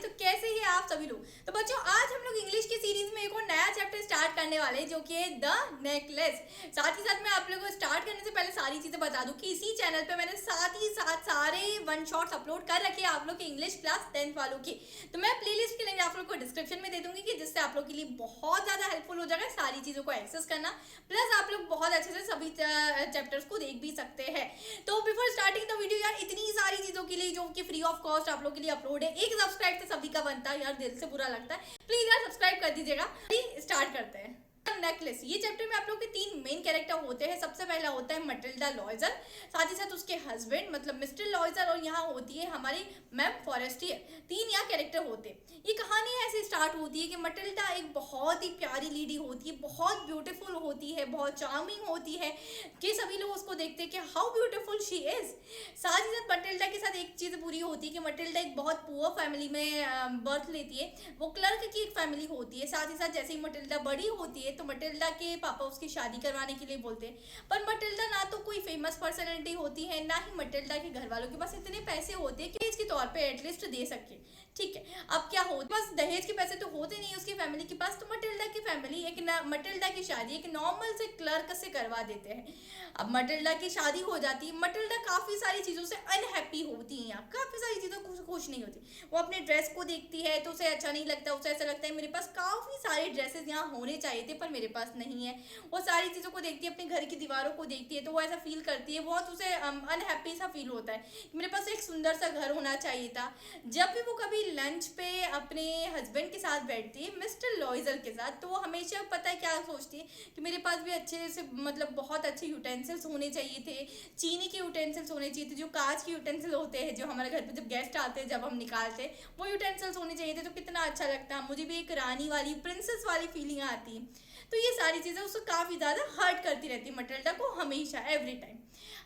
तो कैसे ही आप सभी लोग। तो बच्चों आज हम लोग इंग्लिश की सीरीज में एक और नया चैप्टर स्टार्ट करने वाले हैं जो कि है द नेकलेस। साथ ही साथ मैं आप लोगों को स्टार्ट करने से पहले सारी चीजें बता दूं कि इसी चैनल पे मैंने साथ ही साथ सारे वन शॉट्स अपलोड कर रखे हैं आप लोग के इंग्लिश क्लास 10th वालों की। तो मैं प्लेलिस्ट के लिंक आप लोग को डिस्क्रिप्शन में दे दूंगी कि जिससे आप लोग के लिए बहुत ज्यादा हेल्पफुल हो जाएगा सारी चीजों को एक्सेस करना, प्लस आप लोग बहुत अच्छे से सभी चैप्टर्स को देख भी सकते हैं। तो बिफोर स्टार्टिंग द वीडियो यार इतनी सारी चीजों के लिए जो कि फ्री ऑफ कॉस्ट आप लोग के लिए अपलोड है, एक सब्सक्राइब तो सभी का बनता है यार, दिल से बुरा लगता है, प्लीज यार सब्सक्राइब कर दीजिएगा। स्टार्ट करते हैं नेकलेस। ये चैप्टर में आप लोग के तीन मेन कैरेक्टर होते हैं। सबसे पहला होता है मटिल्डा लॉयजर, साथ ही साथ उसके हस्बैंड मतलब मिस्टर लॉयजर, और यहाँ होती है हमारी मैम फॉरेस्टियर। तीन यहाँ कैरेक्टर होते हैं। ये कहानी ऐसे स्टार्ट होती है कि मटिल्डा एक बहुत ही प्यारी लेडी होती है, बहुत ब्यूटीफुल होती है, बहुत चार्मिंग होती है कि सभी लोग उसको देखते हैं कि हाउ ब्यूटीफुल शी इज। साथ ही साथ मटिल्डा के साथ एक चीज बुरी होती है कि मटिल्डा एक बहुत पुअर फैमिली में बर्थ लेती है, वो क्लर्क की एक फैमिली होती है। साथ ही साथ जैसे ही मटिल्डा बड़ी होती है तो मटिल्डा के पापा उसकी शादी करवाने के लिए बोलते हैं, पर मटिल्डा ना तो कोई फेमस पर्सनैलिटी होती है, ना ही मटिल्डा के घर वालों के पास इतने पैसे होते हैं कि इसके तौर पे एटलीस्ट दे सके। ठीक है, अब क्या होता है, बस दहेज के पैसे तो होते नहीं उसकी फैमिली के पास, तो मटिल्डा की फैमिली मटिल्डा की शादी एक नॉर्मल से क्लर्क से करवा देते हैं। अब मटिल्डा की शादी हो जाती है, मटिल्डा काफी सारी चीजों से अनहैप्पी होती है, यहाँ काफी सारी चीजों को खुश नहीं होती। वो अपने ड्रेस को देखती है तो उसे अच्छा नहीं लगता, उसे ऐसा लगता है मेरे पास काफी सारे ड्रेसेस यहाँ होने चाहिए थे पर मेरे पास नहीं है। वो सारी चीजों को देखती है, अपने घर की दीवारों को देखती है तो वो ऐसा फील करती है, बहुत उसे अनहैप्पी सा फील होता है, मेरे पास एक सुंदर सा घर होना चाहिए था। जब भी वो कभी लंच पे अपने हस्बैंड के साथ बैठती है मिस्टर लॉयजर के साथ, तो वो हमेशा पता है क्या सोचती है कि मेरे पास भी अच्छे से मतलब बहुत अच्छे यूटेंसिल्स होने चाहिए थे, चीनी के यूटेंसिल्स होने चाहिए थे, जो कांच के यूटेंसिल होते हैं जो हमारे घर पे जब गेस्ट आते हैं जब हम निकालते हैं वो यूटेंसिल्स होने चाहिए थे, तो कितना अच्छा लगता, मुझे भी एक रानी वाली प्रिंसेस वाली फीलिंग आती। तो ये सारी चीज़ें उसको काफ़ी ज़्यादा हर्ट करती रहती मटिल्डा को हमेशा एवरी टाइम।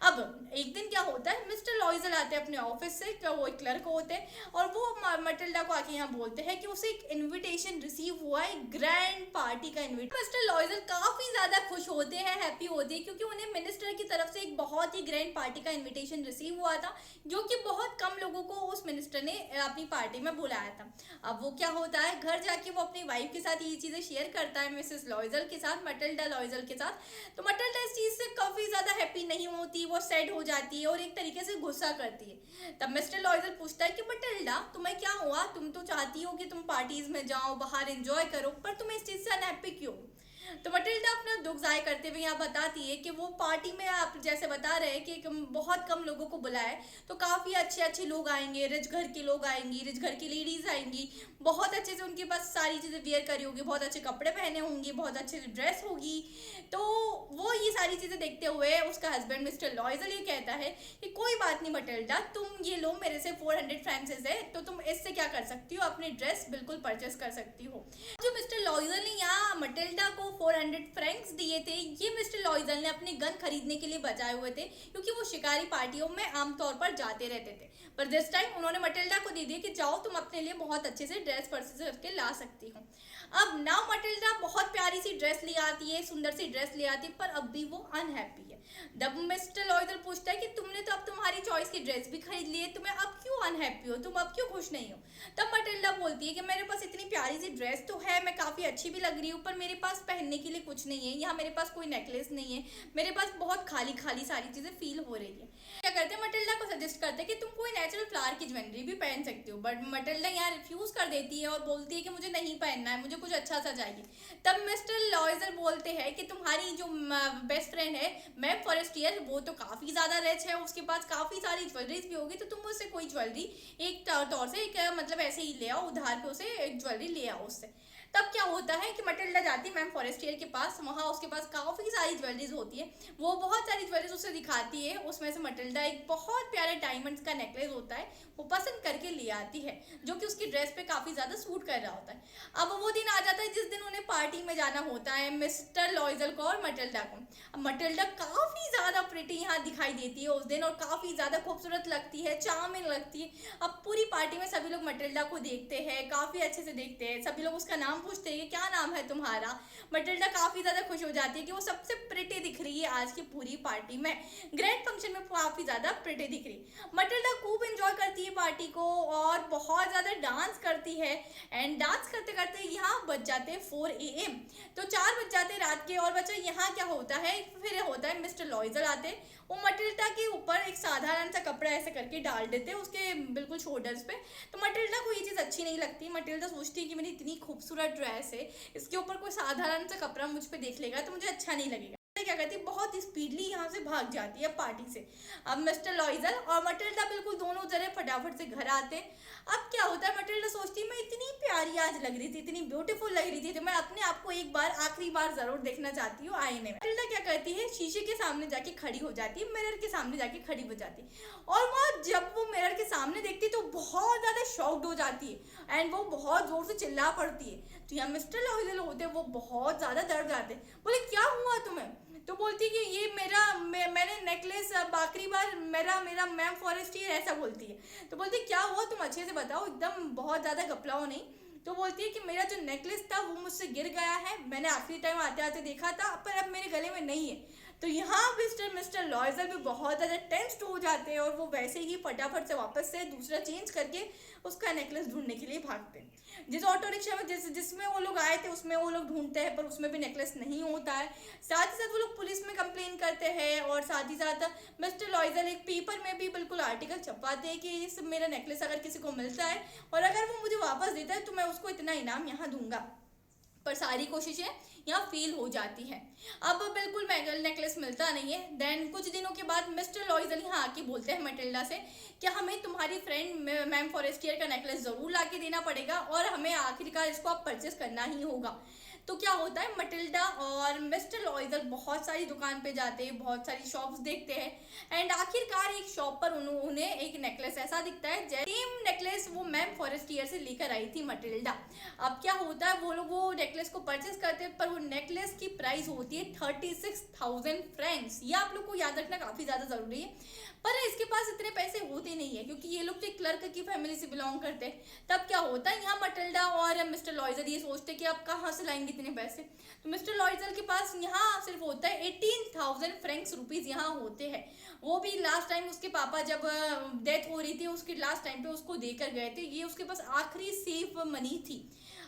अब एक दिन क्या होता है, मिस्टर लॉयजर आते हैं अपने ऑफिस से, क्या वो एक क्लर्क होते हैं, और वो मटिल्डा को आके यहाँ बोलते हैं कि उसे एक इनविटेशन रिसीव हुआ है, एक ग्रैंड पार्टी का इनविटेशन। मिस्टर लॉयजर काफ़ी ज़्यादा खुश होते हैं, हैप्पी होते हैं, क्योंकि उन्हें मिनिस्टर की तरफ से एक बहुत ही ग्रैंड पार्टी का इन्विटेशन रिसीव हुआ था, जो कि बहुत कम लोगों को उस मिनिस्टर ने अपनी पार्टी में बुलाया था। अब वो क्या होता है, घर जाके वो अपनी वाइफ के साथ ये चीज़ें शेयर करता है, मिसेस लॉयजर के साथ, मटिल्डा लॉयजर के साथ। तो मटिल्डा इस चीज़ से काफ़ी ज़्यादा हैप्पी नहीं होती, वो सैड हो जाती है और एक तरीके से गुस्सा करती है। तब मिस्टर लॉयजर पूछता है कि मटिल्डा तुम्हें क्या हुआ, तुम तो चाहती हो कि तुम पार्टीज में जाओ, बाहर एंजॉय करो, पर तुम इस चीज़ से अनहैप्पी क्यों? तो मटिल्डा अपना दुख जाहिर करते हुए यहाँ बताती है कि वो पार्टी में आप जैसे बता रहे हैं कि बहुत कम लोगों को बुलाए, तो काफ़ी अच्छे अच्छे लोग आएंगे, रिच घर के लोग आएंगी, रिच घर की लेडीज़ आएंगी, बहुत अच्छे से उनके पास सारी चीज़ें वेयर करी होगी, बहुत अच्छे कपड़े पहने होंगे, बहुत अच्छे से ड्रेस होगी। तो वो ये सारी चीज़ें देखते हुए उसका हस्बैंड मिस्टर लॉयजर ये कहता है कि कोई बात नहीं मटिल्डा, तुम ये लो मेरे से 400 फ्रैंक्स है, तो तुम इससे क्या कर सकती हो, अपनी ड्रेस बिल्कुल परचेस कर सकती हो। जो मिस्टर लॉयजर ने यहाँ मटिल्डा को 400 फ्रैंक्स दिए थे, ये मिस्टर लॉयजर ने अपने गन खरीदने के लिए बचाए हुए थे, क्योंकि वो शिकारी पार्टियों में आमतौर पर जाते रहते थे। पर दिस टाइम उन्होंने मटिल्डा को दे दिया कि जाओ तुम अपने लिए बहुत अच्छे से ड्रेस परचेज करके ला सकती हो। अब नाउ मटिल्डा बहुत प्यारी सी ड्रेस ले आती है, सुंदर सी ड्रेस ले आती है, पर अब भी वो अनहैप्पी है। जब मिस्टर लॉयजर पूछता है कि तुमने तो अब तुम्हारी चॉइस की ड्रेस भी खरीद ली है, तुम्हें अब क्यों अनहैप्पी हो, तुम अब क्यों खुश नहीं हो? तब मटिल्डा बोलती है कि मेरे पास इतनी प्यारी सी ड्रेस तो है, मैं काफ़ी अच्छी भी लग रही हूँ, पर मेरे पास पहनने के लिए कुछ नहीं है, यहाँ मेरे पास कोई नेकलेस नहीं है, मेरे पास बहुत खाली खाली सारी चीज़ें फील हो रही है। क्या करते हैं, मटिल्डा को सजेस्ट करते हैं कि तुम कोई नेचुरल फ्लावर की ज्वेलरी भी पहन सकती हो, बट मटिल्डा यहाँ रिफ्यूज कर देती है और बोलती है कि मुझे नहीं पहनना है, मुझे कुछ अच्छा सा चाहिए। तब मिस्टर लॉयजर बोलते हैं कि तुम्हारी जो बेस्ट फ्रेंड है मैम फॉरेस्टियर, वो तो काफ़ी ज़्यादा रिच है, उसके पास काफ़ी सारी ज्वेलरीज भी होगी, तो तुम उससे कोई ज्वेलरी एक तौर से एक मतलब ऐसे ही ले आओ, उधार पे उसे एक ज्वेलरी ले आओ उससे। तब क्या होता है कि मटिल्डा जाती है मैम फॉरेस्टियर के पास, वहाँ उसके पास काफ़ी सारी ज्वेलरीज होती है, वो बहुत सारी ज्वेलरीज उसे दिखाती है, उसमें से मटिल्डा एक बहुत प्यारे डायमंड्स का नेकलेस होता है वो पसंद करके ले आती है, जो कि उसकी ड्रेस पे काफ़ी ज़्यादा सूट कर रहा होता है। अब वो दिन आ जाता है जिस दिन उन्हें पार्टी में जाना होता है मिस्टर लॉयजर को और मटिल्डा को। अब मटिल्डा काफ़ी ज़्यादा प्रिटी यहाँ दिखाई देती है उस दिन, और काफ़ी ज़्यादा खूबसूरत लगती है, चार्मिंग लगती है। अब पूरी पार्टी में सभी लोग मटिल्डा को देखते हैं, काफ़ी अच्छे से देखते हैं, सभी लोग उसका नाम पूछते हैं कि क्या नाम है तुम्हारा। मटिल्डा काफी ज्यादा खुश हो जाती है कि वो सबसे प्रिटी दिख रही है आज की पूरी पार्टी में, ग्रैंड फंक्शन में काफी ज्यादा प्रिटी दिख रही। मटिल्डा खूब एंजॉय करती है पार्टी को और बहुत ज्यादा डांस करती है। एंड डांस करते करते यहाँ बज जाते हैं 4 AM, तो 4 बज जाते हैं रात के। और बच्चा यहाँ क्या होता है, फिर होता है मिस्टर लॉइजर आते हैं, वो मटिल्डा के ऊपर एक साधारण सा कपड़ा ऐसे करके डाल देते हैं उसके बिल्कुल शोल्डर्स पे। तो मटिल्डा को ये चीज़ अच्छी नहीं लगती। मटिल्डा सोचती है कि मेरी इतनी खूबसूरत ड्रेस है, इसके ऊपर कोई साधारण सा कपड़ा मुझ पे देख लेगा तो मुझे अच्छा नहीं लगेगा। क्या करती है, बहुत स्पीडली यहाँ से भाग जाती है पार्टी से। अब मिस्टर लॉइजर और मटिल्डा बिल्कुल दोनों जने फटाफट से घर आते हैं। अब क्या होता है, मटिल्डा सोचती है मैं इतनी प्यारी आज लग रही थी, इतनी ब्यूटीफुल लग रही थी, तो मैं अपने आप को एक बार आखिरी बार जरूर देखना चाहती हूँ आईने में। मटिल्डा क्या करती है, शीशे के सामने जाके खड़ी हो जाती है, मिरर के सामने जाके खड़ी हो जाती है। और वो जब वो मिरर के सामने देखती है तो बहुत ज्यादा शॉक्ड हो जाती है एंड वो बहुत जोर से चिल्ला पड़ती है। तो यहाँ मिस्टर लॉइजर होते हैं वो बहुत ज्यादा डर जाते हैं, बोले क्या हुआ तुम्हें। तो बोलती है कि ये मैंने नेकलेस आखिरी बार मेरा मैम फॉरेस्टियर, ऐसा बोलती है। तो बोलती है क्या हुआ तुम अच्छे से बताओ, एकदम बहुत ज़्यादा घबराओ नहीं। तो बोलती है कि मेरा जो नेकलेस था वो मुझसे गिर गया है, मैंने आखिरी टाइम आते आते देखा था पर अब मेरे गले में नहीं है। तो यहाँ मिस्टर लॉइजर भी बहुत ज़्यादा टेंस्ड हो जाते हैं और वो वैसे ही फटाफट से वापस से दूसरा चेंज करके उसका नेकलेस ढूंढने के लिए भागते हैं। जिस ऑटो रिक्शा में जिसमें वो लोग आए थे उसमें वो लोग ढूंढते हैं पर उसमें भी नेकलेस नहीं होता है। साथ ही साथ वो लोग पुलिस में कंप्लेन करते हैं और साथ ही साथ मिस्टर लॉइजर एक पेपर में भी बिल्कुल आर्टिकल छपवाते हैं कि इस मेरा नेकलेस अगर किसी को मिलता है और अगर वो मुझे वापस देता है तो मैं उसको इतना इनाम यहाँ दूंगा। पर सारी कोशिशें यहाँ फेल हो जाती है। अब बिल्कुल नेकलेस मिलता नहीं है। देन कुछ दिनों के बाद मिस्टर लॉइजर यहाँ आके बोलते हैं मटिल्डा से कि हमें तुम्हारी फ्रेंड मैम फॉरेस्टियर का नेकलेस ज़रूर ला के देना पड़ेगा और हमें आखिरकार इसको अब परचेस करना ही होगा। तो क्या होता है, मटिल्डा और मिस्टर लॉइजर बहुत सारी दुकान पे जाते हैं, बहुत सारी शॉप्स देखते हैं एंड आखिरकार एक शॉप पर उन्हें एक नेकलेस ऐसा दिखता है सेम नेकलेस वो मैम फॉरेस्टियर से लेकर आई थी मटिल्डा। अब क्या होता है, वो लोग वो नेकलेस को परचेस करते हैं पर वो नेकलेस की प्राइस होती है 36,000 फ्रैंक्स। ये आप लोग को याद रखना काफ़ी ज़्यादा ज़रूरी है। पर इसके पास इतने पैसे होते नहीं है क्योंकि ये लोग तो एक क्लर्क की फैमिली से बिलोंग करते हैं। तब क्या होता है, यहाँ मटिल्डा और मिस्टर लॉइजर ये सोचते कि अब कहाँ से लाएंगे इतने पैसे। तो मिस्टर लॉइजर के पास यहाँ सिर्फ होता है 18,000 फ्रैंक्स रुपीज़ यहाँ होते हैं। वो भी लास्ट टाइम उसके पापा जब डेथ हो रही थी उसके लास्ट टाइम पे उसको देकर गए थे, ये उसके पास आखिरी सेफ मनी थी।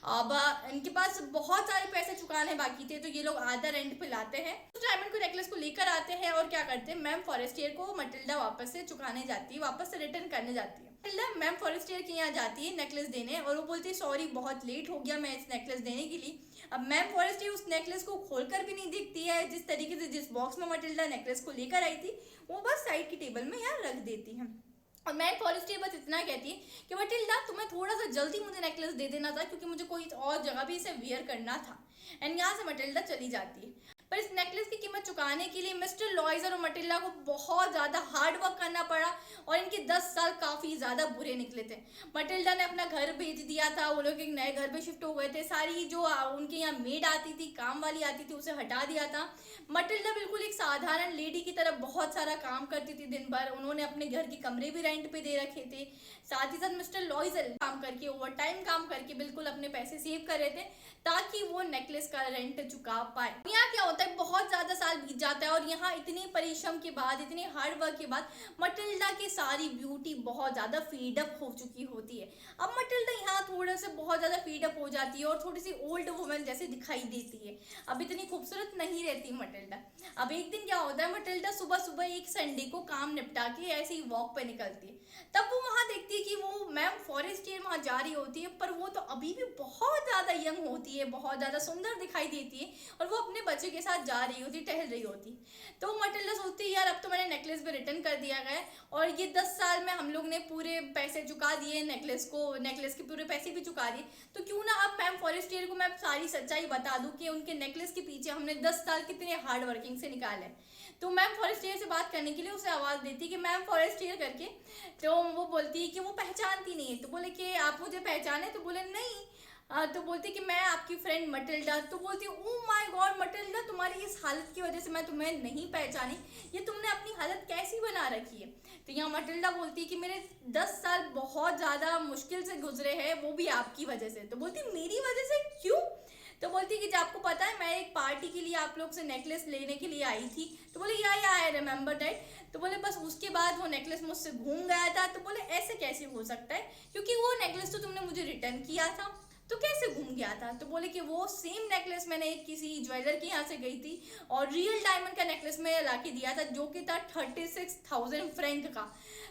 अब इनके पास बहुत सारे पैसे चुकाने बाकी थे तो ये लोग आधा रेंट पे लाते हैं, उस डायमंड को नेकलेस को लेकर आते हैं और क्या करते हैं, मैम फॉरेस्टियर को मटिल्डा वापस से चुकाने जाती है, वापस से रिटर्न करने जाती है। मटिल्डा मैम फॉरेस्टियर के यहाँ जाती है नेकलेस देने और वो बोलती है सॉरी बहुत लेट हो गया मैं इस नेकलेस देने के लिए। अब मैम फॉरेस्टियर उस नेकलेस को खोलकर भी नहीं देखती है, जिस तरीके से जिस बॉक्स में मटिल्डा नेकलेस को लेकर आई थी वो बस साइड की टेबल में यहाँ रख देती है। और मैम फॉरेस्टियर बस इतना कहती है कि मटिल्डा तुम्हें थोड़ा सा जल्दी मुझे नेकलेस दे देना था क्योंकि मुझे कोई और जगह भी इसे वियर करना था। एंड यहाँ से मटिल्डा चली जाती है। पर इस नेकलेस की कीमत चुकाने के लिए मिस्टर लॉइजर और मटिल्डा को बहुत ज़्यादा हार्ड वर्क करना पड़ा और इनके 10 साल काफ़ी ज़्यादा बुरे निकले थे। मटिल्डा ने अपना घर बेच दिया था, वो लोग एक नए घर पे शिफ्ट हो गए थे, सारी जो उनके यहाँ मेड आती थी, काम वाली आती थी, उसे हटा दिया था। मटिल्डा बिल्कुल एक साधारण लेडी की तरह बहुत सारा काम करती थी दिन भर। उन्होंने अपने घर के कमरे भी रेंट पे दे रखे थे। साथ ही साथ मिस्टर लॉइजर काम करके ओवर टाइम काम करके बिल्कुल अपने पैसे सेव कर रहे थे ताकि वो नेकलेस का रेंट चुका पाए। यहाँ क्या होता है, बहुत ज्यादा साल बीत जाता है और यहाँ इतनी परिश्रम के बाद, इतने हार्ड वर्क के बाद मटिल्डा की सारी ब्यूटी बहुत ज्यादा फीड अप हो चुकी होती है। अब मटिल्डा यहाँ थोड़ा सा बहुत ज्यादा फीड अप हो जाती है और थोड़ी सी ओल्ड वुमेन जैसे दिखाई देती है, अब इतनी खूबसूरत नहीं रहती मटिल्डा। अब एक दिन क्या होता है, मटिल्डा सुबह सुबह एक संडे को काम निपटा के ऐसे ही वॉक पे निकलती है। तब वो वहाँ देखती है कि वो मैम फॉरेस्टियर वहाँ जा रही होती है पर वो तो अभी भी बहुत ज़्यादा यंग होती है, बहुत ज़्यादा सुंदर दिखाई देती है और वो अपने बच्चे के साथ जा रही होती, टहल रही होती। तो मटिल्डा सोचती है यार अब तो मैंने नेकलेस भी रिटर्न कर दिया गया और ये 10 साल में हम लोग ने पूरे पैसे चुका दिए, नेकलेस के पूरे पैसे भी चुका दिए, तो क्यों ना अब मैम फॉरेस्टियर को मैं सारी सच्चाई बता दूं कि उनके नेकलेस के पीछे हमने 10 साल कितने हार्ड वर्किंग से निकाले। तो मैम फॉरेस्टियर से बात करने के लिए उसे आवाज़ देती कि मैम फॉरेस्टियर करके। तो वो बोलती है कि वो पहचानती नहीं है। तो बोले कि आप मुझे पहचाने? तो बोले नहीं, तो बोलती कि मैं आपकी फ्रेंड मटिल्डा। तो बोलती ओ माय गॉड मटिल्डा, तुम्हारी इस हालत की वजह से मैं तुम्हें नहीं पहचानी, ये तुमने अपनी हालत कैसी बना रखी है। तो यहाँ मटिल्डा बोलती है कि मेरे 10 साल बहुत ज़्यादा मुश्किल से गुजरे हैं, वो भी आपकी वजह से। तो बोलती मेरी वजह से क्यों? तो बोलती कि जब आपको पता है मैं एक पार्टी के लिए आप लोग से नेकलेस लेने के लिए आई थी। तो बोले या आई रिमेंबर दैट। तो बोले बस उसके बाद वो नेकलेस मुझसे घूम गया था। तो बोले ऐसे कैसे हो सकता है, क्योंकि वो नेकलेस तो तुमने मुझे रिटर्न किया था, तो कैसे घूम गया था? तो बोले कि वो सेम नेकलेस मैंने एक किसी ज्वेलर के यहाँ से गई थी और रियल डायमंड का नेकलेस मैं ला के दिया था, जो कि था 36,000 फ्रैंक का।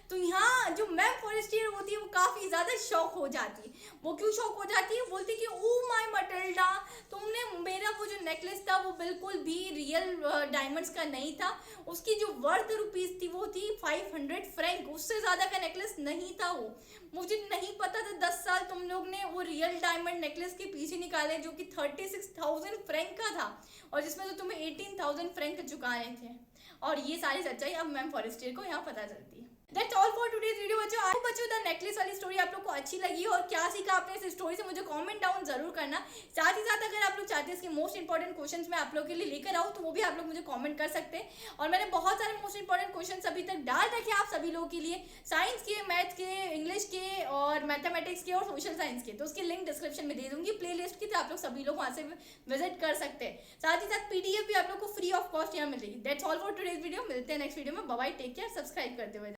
तो यहाँ जो मैम फॉरेस्टियर होती है वो काफ़ी ज़्यादा शॉक हो जाती है। वो क्यों शॉक हो जाती है? बोलती कि ओ माय मटिल्डा, तुमने मेरा वो जो नेकलेस था वो बिल्कुल भी रियल डायमंड्स का नहीं था, उसकी जो वर्थ रुपीज़ थी वो थी 500 फ्रैंक, उससे ज़्यादा का नेकलेस नहीं था वो। मुझे नहीं पता था 10 साल तुम लोग ने वो रियल डायमंड नेकलेस के पीछे निकाले जो कि 36,000 फ्रैंक का था, और जिसमें तो तुम्हें 18,000 फ्रैंक चुकाने थे। और ये सारी सच्चाई अब मैम फॉरेस्टियर को यहाँ पता चलती है। That's all for today's video बच्चों। आई होप बच्चों द नेकलेस वाली स्टोरी आप लोग को अच्छी लगी और क्या सीखा आपने इस स्टोरी से मुझे कमेंट डाउन जरूर करना। साथ ही साथ अगर आप लोग चाहते हैं इसके मोस्ट इंपॉर्टेंट क्वेश्चंस मैं आप लोग के लिए लेकर आऊँ तो वो भी आप लोग मुझे कमेंट कर सकते हैं। और मैंने बहुत सारे मोस्ट इंपॉर्टेंट क्वेश्चंस अभी तक डाल रखे आप सभी लोगों के लिए, साइंस के, मैथ्स के, इंग्लिश के और मैथमेटिक्स के और सोशल साइंस के। तो उसकी लिंक डिस्क्रिप्शन में दे दूंगी प्ले लिस्ट की, तो आप लोग सभी लोग वहाँ से विजिट कर सकते हैं। साथ ही साथ PDF भी आप लोग को फ्री ऑफ कॉस्ट यहाँ मिलेगी। That's all for today's video. मिलते हैं नेक्स्ट वीडियो में। Bye bye, take care, subscribe करते हुए।